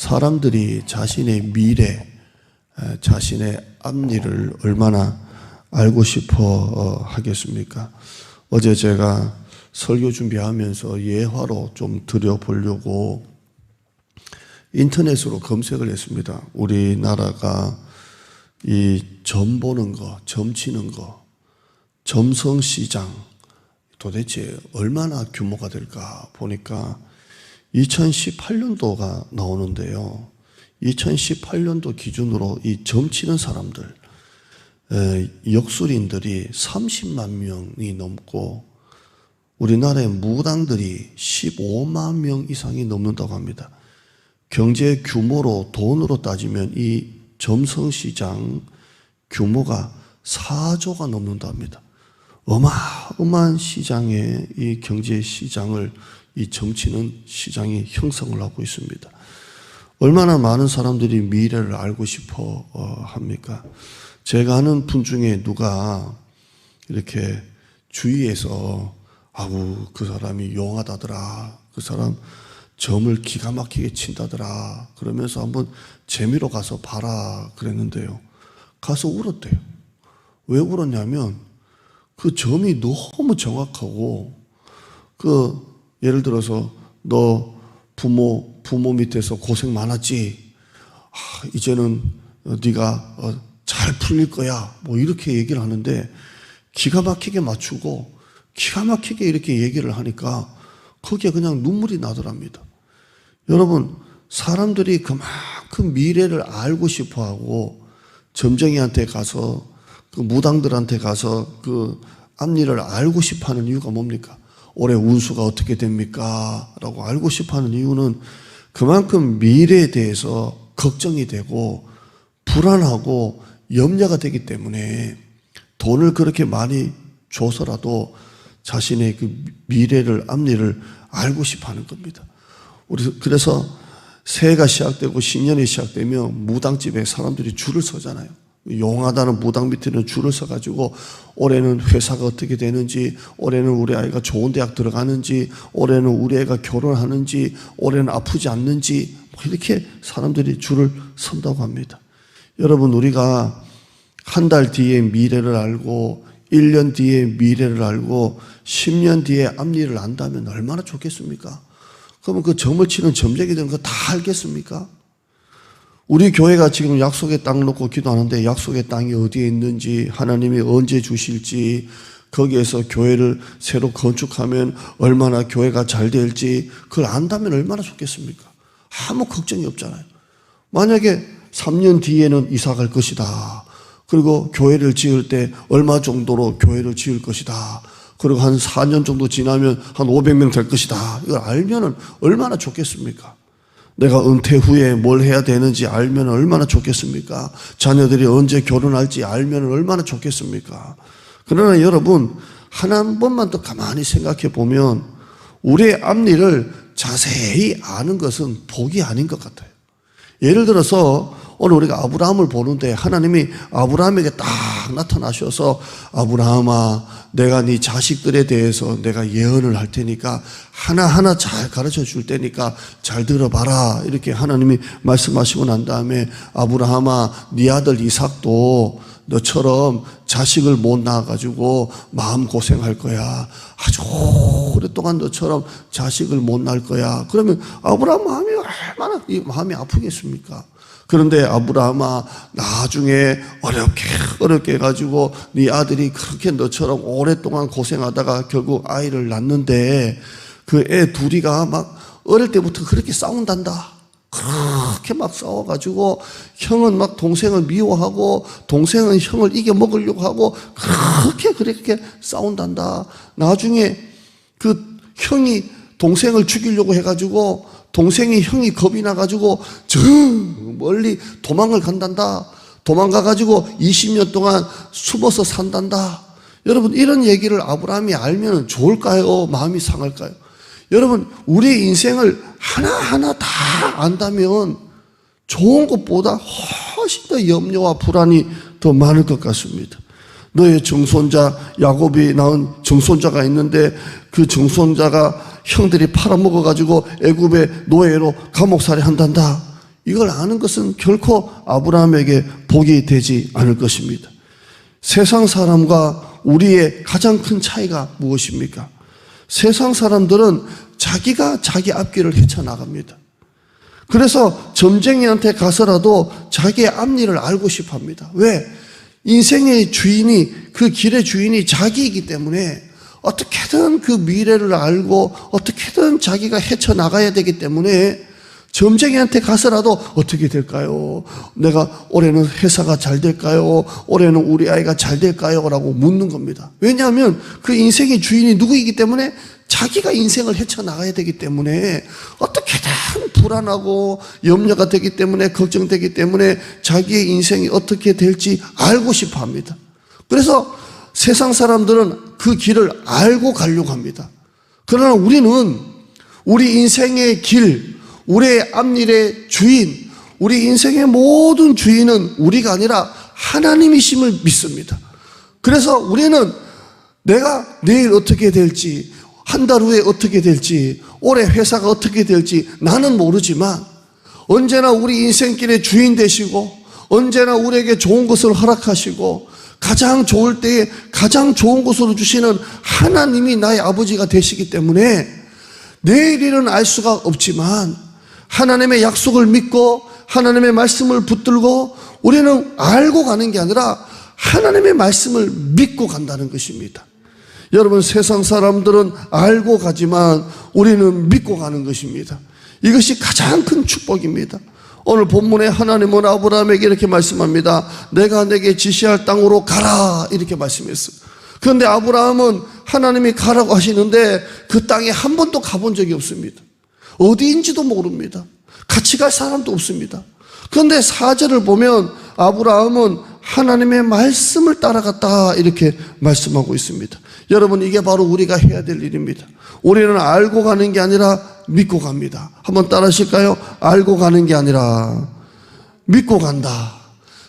사람들이 자신의 미래, 자신의 앞일을 얼마나 알고 싶어 하겠습니까? 어제 제가 설교 준비하면서 예화로 좀 드려보려고 인터넷으로 검색을 했습니다. 우리나라가 이 점 보는 거, 점 치는 거, 점성시장 도대체 얼마나 규모가 될까 보니까 2018년도가 나오는데요. 2018년도 기준으로 이 점 치는 사람들, 역술인들이 30만 명이 넘고 우리나라의 무당들이 15만 명 이상이 넘는다고 합니다. 경제 규모로 돈으로 따지면 이 점성시장 규모가 4조가 넘는다 합니다. 어마어마한 시장에 이 경제 시장을 이 점치는 시장이 형성을 하고 있습니다. 얼마나 많은 사람들이 미래를 알고 싶어 합니까? 제가 아는 분 중에 누가 이렇게 주위에서 아우 그 사람이 용하다더라, 그 사람 점을 기가 막히게 친다더라 그러면서 한번 재미로 가서 봐라 그랬는데요. 가서 울었대요. 왜 울었냐면 그 점이 너무 정확하고 예를 들어서 너 부모 밑에서 고생 많았지. 이제는 네가 잘 풀릴 거야. 뭐 이렇게 얘기를 하는데 기가 막히게 맞추고 기가 막히게 이렇게 얘기를 하니까 거기에 그냥 눈물이 나더랍니다. 여러분, 사람들이 그만큼 미래를 알고 싶어하고 점쟁이한테 가서 그 무당들한테 가서 그 앞일을 알고 싶어하는 이유가 뭡니까? 올해 운수가 어떻게 됩니까? 라고 알고 싶어하는 이유는 그만큼 미래에 대해서 걱정이 되고 불안하고 염려가 되기 때문에 돈을 그렇게 많이 줘서라도 자신의 그 미래를, 앞일을 알고 싶어하는 겁니다. 그래서 새해가 시작되고 신년이 시작되면 무당집에 사람들이 줄을 서잖아요. 용하다는 무당 밑에는 줄을 서가지고 올해는 회사가 어떻게 되는지, 올해는 우리 아이가 좋은 대학 들어가는지, 올해는 우리 애가 결혼하는지, 올해는 아프지 않는지 이렇게 사람들이 줄을 선다고 합니다. 여러분, 우리가 한 달 뒤에 미래를 알고 1년 뒤에 미래를 알고 10년 뒤에 앞일을 안다면 얼마나 좋겠습니까? 그러면 그 점을 치는 점쟁이들은 그거 다 알겠습니까? 우리 교회가 지금 약속의 땅 놓고 기도하는데 약속의 땅이 어디에 있는지, 하나님이 언제 주실지, 거기에서 교회를 새로 건축하면 얼마나 교회가 잘 될지 그걸 안다면 얼마나 좋겠습니까? 아무 걱정이 없잖아요. 만약에 3년 뒤에는 이사 갈 것이다. 그리고 교회를 지을 때 얼마 정도로 교회를 지을 것이다. 그리고 한 4년 정도 지나면 한 500명 될 것이다. 이걸 알면은 얼마나 좋겠습니까? 내가 은퇴 후에 뭘 해야 되는지 알면 얼마나 좋겠습니까? 자녀들이 언제 결혼할지 알면 얼마나 좋겠습니까? 그러나 여러분, 하나 한 번만 더 가만히 생각해 보면 우리의 앞일을 자세히 아는 것은 복이 아닌 것 같아요. 예를 들어서 오늘 우리가 아브라함을 보는데 하나님이 아브라함에게 딱 나타나셔서 아브라함아, 내가 네 자식들에 대해서 내가 예언을 할 테니까 하나하나 잘 가르쳐 줄 테니까 잘 들어봐라 이렇게 하나님이 말씀하시고 난 다음에 아브라함아, 네 아들 이삭도 너처럼 자식을 못 낳아가지고 마음고생할 거야. 아주 오랫동안 너처럼 자식을 못 낳을 거야. 그러면 아브라함 마음이 얼마나 마음이 아프겠습니까? 그런데 아브라함아, 나중에 어렵게 해가지고 네 아들이 그렇게 너처럼 오랫동안 고생하다가 결국 아이를 낳는데 그 애 둘이가 막 어릴 때부터 그렇게 싸운단다. 그렇게 막 싸워가지고 형은 막 동생을 미워하고 동생은 형을 이겨먹으려고 하고 그렇게 싸운단다. 나중에 그 형이 동생을 죽이려고 해가지고 동생이 형이 겁이 나가지고 저 멀리 도망을 간단다. 도망가가지고 20년 동안 숨어서 산단다. 여러분, 이런 얘기를 아브라함이 알면 좋을까요? 마음이 상할까요? 여러분, 우리의 인생을 하나하나 다 안다면 좋은 것보다 훨씬 더 염려와 불안이 더 많을 것 같습니다. 너의 증손자 야곱이 낳은 증손자가 있는데 그 증손자가 형들이 팔아먹어가지고 애굽의 노예로 감옥살이 한단다. 이걸 아는 것은 결코 아브라함에게 복이 되지 않을 것입니다. 세상 사람과 우리의 가장 큰 차이가 무엇입니까? 세상 사람들은 자기가 자기 앞길을 헤쳐나갑니다. 그래서 점쟁이한테 가서라도 자기의 앞일을 알고 싶어 합니다. 왜? 인생의 주인이, 그 길의 주인이 자기이기 때문에 어떻게든 그 미래를 알고 어떻게든 자기가 헤쳐나가야 되기 때문에 점쟁이한테 가서라도 어떻게 될까요? 내가 올해는 회사가 잘 될까요? 올해는 우리 아이가 잘 될까요? 라고 묻는 겁니다. 왜냐하면 그 인생의 주인이 누구이기 때문에 자기가 인생을 헤쳐나가야 되기 때문에 어떻게든 불안하고 염려가 되기 때문에 걱정되기 때문에 자기의 인생이 어떻게 될지 알고 싶어 합니다. 그래서 세상 사람들은 그 길을 알고 가려고 합니다. 그러나 우리는 우리 인생의 길, 우리의 앞일의 주인, 우리 인생의 모든 주인은 우리가 아니라 하나님이심을 믿습니다. 그래서 우리는 내가 내일 어떻게 될지, 한 달 후에 어떻게 될지, 올해 회사가 어떻게 될지 나는 모르지만 언제나 우리 인생길의 주인 되시고 언제나 우리에게 좋은 것을 허락하시고 가장 좋을 때에 가장 좋은 것으로 주시는 하나님이 나의 아버지가 되시기 때문에 내일 일은 알 수가 없지만 하나님의 약속을 믿고 하나님의 말씀을 붙들고 우리는 알고 가는 게 아니라 하나님의 말씀을 믿고 간다는 것입니다. 여러분, 세상 사람들은 알고 가지만 우리는 믿고 가는 것입니다. 이것이 가장 큰 축복입니다. 오늘 본문에 하나님은 아브라함에게 이렇게 말씀합니다. 내가 내게 지시할 땅으로 가라, 이렇게 말씀했어요. 그런데 아브라함은 하나님이 가라고 하시는데 그 땅에 한 번도 가본 적이 없습니다. 어디인지도 모릅니다. 같이 갈 사람도 없습니다. 그런데 4절을 보면 아브라함은 하나님의 말씀을 따라갔다, 이렇게 말씀하고 있습니다. 여러분, 이게 바로 우리가 해야 될 일입니다. 우리는 알고 가는 게 아니라 믿고 갑니다. 한번 따라 하실까요? 알고 가는 게 아니라 믿고 간다.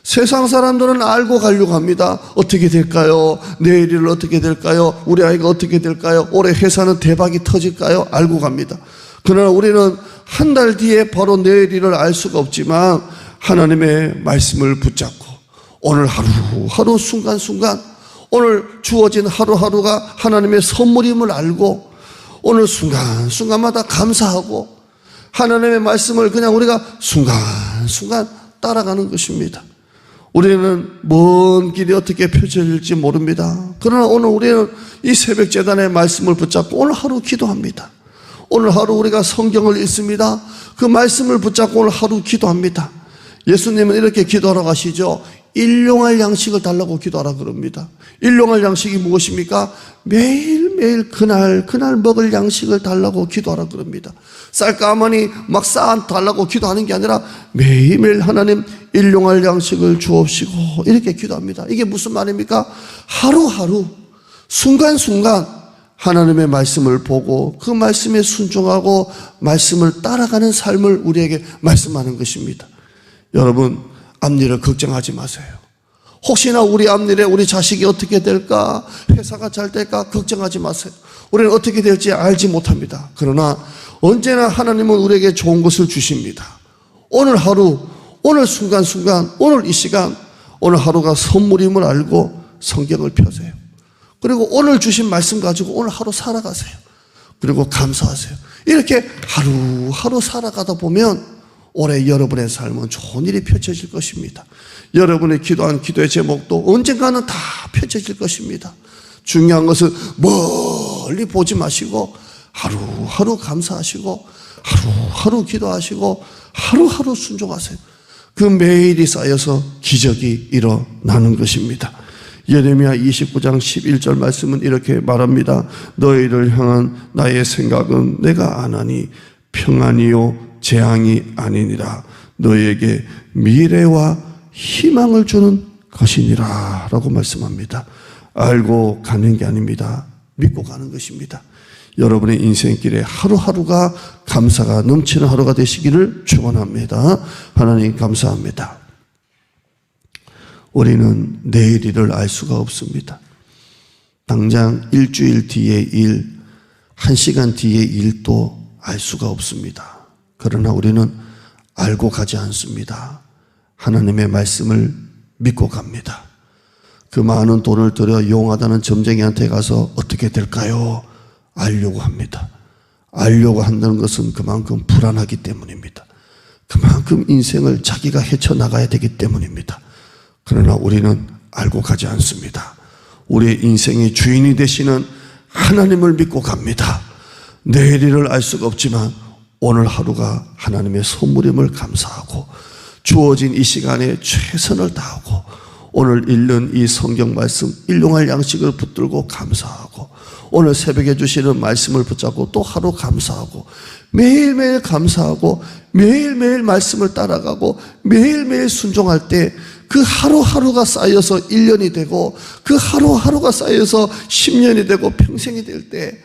세상 사람들은 알고 가려고 합니다. 어떻게 될까요? 내일 일 어떻게 될까요? 우리 아이가 어떻게 될까요? 올해 회사는 대박이 터질까요? 알고 갑니다. 그러나 우리는 한 달 뒤에 바로 내일 일을 알 수가 없지만 하나님의 말씀을 붙잡고 오늘 하루하루 순간순간, 오늘 주어진 하루하루가 하나님의 선물임을 알고 오늘 순간순간마다 감사하고 하나님의 말씀을 그냥 우리가 순간순간 따라가는 것입니다. 우리는 먼 길이 어떻게 펼쳐질지 모릅니다. 그러나 오늘 우리는 이 새벽 제단의 말씀을 붙잡고 오늘 하루 기도합니다. 오늘 하루 우리가 성경을 읽습니다. 그 말씀을 붙잡고 오늘 하루 기도합니다. 예수님은 이렇게 기도하라고 하시죠. 일용할 양식을 달라고 기도하라 그럽니다. 일용할 양식이 무엇입니까? 매일매일 그날 먹을 양식을 달라고 기도하라 그럽니다. 쌀가마니 막 쌓아 달라고 기도하는 게 아니라 매일매일 하나님 일용할 양식을 주옵시고 이렇게 기도합니다. 이게 무슨 말입니까? 하루하루 순간순간 하나님의 말씀을 보고 그 말씀에 순종하고 말씀을 따라가는 삶을 우리에게 말씀하는 것입니다. 여러분, 앞일을 걱정하지 마세요. 혹시나 우리 앞일에 우리 자식이 어떻게 될까, 회사가 잘 될까 걱정하지 마세요. 우리는 어떻게 될지 알지 못합니다. 그러나 언제나 하나님은 우리에게 좋은 것을 주십니다. 오늘 하루, 오늘 순간순간, 오늘 이 시간, 오늘 하루가 선물임을 알고 성경을 펴세요. 그리고 오늘 주신 말씀 가지고 오늘 하루 살아가세요. 그리고 감사하세요. 이렇게 하루하루 살아가다 보면 올해 여러분의 삶은 좋은 일이 펼쳐질 것입니다. 여러분의 기도한 기도의 제목도 언젠가는 다 펼쳐질 것입니다. 중요한 것은 멀리 보지 마시고 하루하루 감사하시고 하루하루 기도하시고 하루하루 순종하세요. 그 매일이 쌓여서 기적이 일어나는 것입니다. 예레미야 29장 11절 말씀은 이렇게 말합니다. 너희를 향한 나의 생각은 내가 아나니 평안이요 재앙이 아니니라. 너희에게 미래와 희망을 주는 것이니라 라고 말씀합니다. 알고 가는 게 아닙니다. 믿고 가는 것입니다. 여러분의 인생길에 하루하루가 감사가 넘치는 하루가 되시기를 축원합니다. 하나님 감사합니다. 우리는 내일 일을 알 수가 없습니다. 당장 일주일 뒤의 일, 1시간 뒤의 일도 알 수가 없습니다. 그러나 우리는 알고 가지 않습니다. 하나님의 말씀을 믿고 갑니다. 그 많은 돈을 들여 용하다는 점쟁이한테 가서 어떻게 될까요? 알려고 합니다. 알려고 한다는 것은 그만큼 불안하기 때문입니다. 그만큼 인생을 자기가 헤쳐나가야 되기 때문입니다. 그러나 우리는 알고 가지 않습니다. 우리의 인생의 주인이 되시는 하나님을 믿고 갑니다. 내일 일을 알 수가 없지만 오늘 하루가 하나님의 선물임을 감사하고 주어진 이 시간에 최선을 다하고 오늘 읽는 이 성경 말씀 일용할 양식을 붙들고 감사하고 오늘 새벽에 주시는 말씀을 붙잡고 또 하루 감사하고 매일매일 감사하고 매일매일 말씀을 따라가고 매일매일 순종할 때 그 하루하루가 쌓여서 1년이 되고 그 하루하루가 쌓여서 10년이 되고 평생이 될 때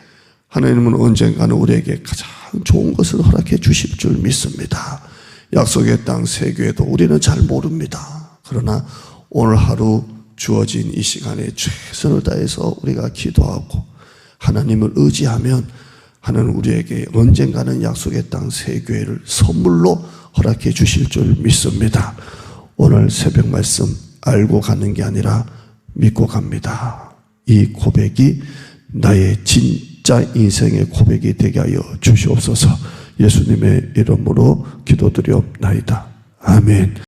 하나님은 언젠가는 우리에게 가장 좋은 것을 허락해 주실 줄 믿습니다. 약속의 땅 세교회도 우리는 잘 모릅니다. 그러나 오늘 하루 주어진 이 시간에 최선을 다해서 우리가 기도하고 하나님을 의지하면 하나님 우리에게 언젠가는 약속의 땅 세교회를 선물로 허락해 주실 줄 믿습니다. 오늘 새벽 말씀 알고 가는 게 아니라 믿고 갑니다. 이 고백이 나의 진짜 인생의 고백이 되게 하여 주시옵소서. 예수님의 이름으로 기도드리옵나이다. 아멘.